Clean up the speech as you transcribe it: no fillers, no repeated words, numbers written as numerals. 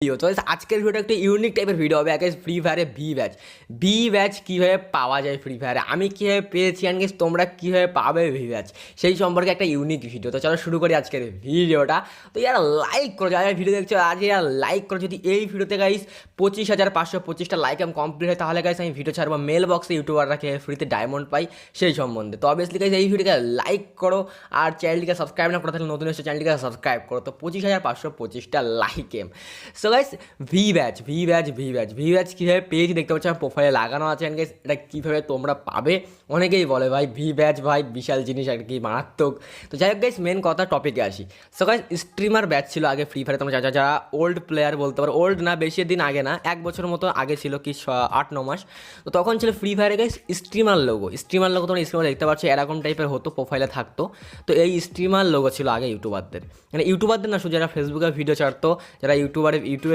Video তো আজকের ভিডিওটা একটা ইউনিক টাইপের ভিডিও হবে। আগে ফ্রি ফায়ারে ভি ব্যাচ কীভাবে পাওয়া যায়, ফ্রি ফায়ারে আমি কীভাবে পেয়েছি অ্যান্ড গেস তোমরা কীভাবে পাবে ভি ব্যাচ, সেই সম্পর্কে একটা ইউনিক ভিডিও। তো চলো শুরু করি আজকের ভিডিওটা। তো ইয়ার লাইক করো, যারা ভিডিও দেখছো আজ ইয়ার লাইক করো। যদি এই ভিডিওতে গাইস 25,525টা লাইক আমি কমপ্লিট হয়, তাহলে গাইস আমি ভিডিও ছাড়বো মেল বক্সে ইউটিউবাররা খেয়ে ফ্রিতে ডায়মন্ড পাই সেই সম্বন্ধে। তো অবভিয়াসলি গাইস এই ভিডিওকে লাইক করো, আর চ্যানেলটিকে সাবস্ক্রাইব না করো তাহলে নতুন এসে চ্যানেলটিকে সাবস্ক্রাইব করো। তো 25,525টা লাইক সো গাইস ভি ব্যাচ কীভাবে পেয়েছি দেখতে পাচ্ছি আমার প্রোফাইলে লাগানো আছে। অ্যান্ড গাইস এটা কীভাবে তোমরা পাবে, অনেকেই বলে ভাই ভি ব্যাচ ভাই বিশাল জিনিস আর কি, মারাত্মক। তো যাই হোক গাইস মেন কথা টপিকে আসি। সো গাইস স্ট্রিমার ব্যাচ ছিল আগে ফ্রি ফায়ারে, তোমরা যারা যারা ওল্ড প্লেয়ার বলতে পারো, ওল্ড না বেশি দিন আগে না, 1 বছর মতো আগে ছিল কি 8-9 মাস। তো তখন ছিল ফ্রি ফায়ারে গাইস স্ট্রিমার লোগো তোমরা স্ট্রিমার দেখতে পাচ্ছ এরকম টাইপের হতো, প্রোফাইলে থাকতো। তো এই স্ট্রিমার লোগো ছিল আগে ইউটিউবারদের, মানে ইউটিউবারদের না শুধু যারা ফেসবুকে ভিডিও ছাড়তো, যারা ইউটিউবারে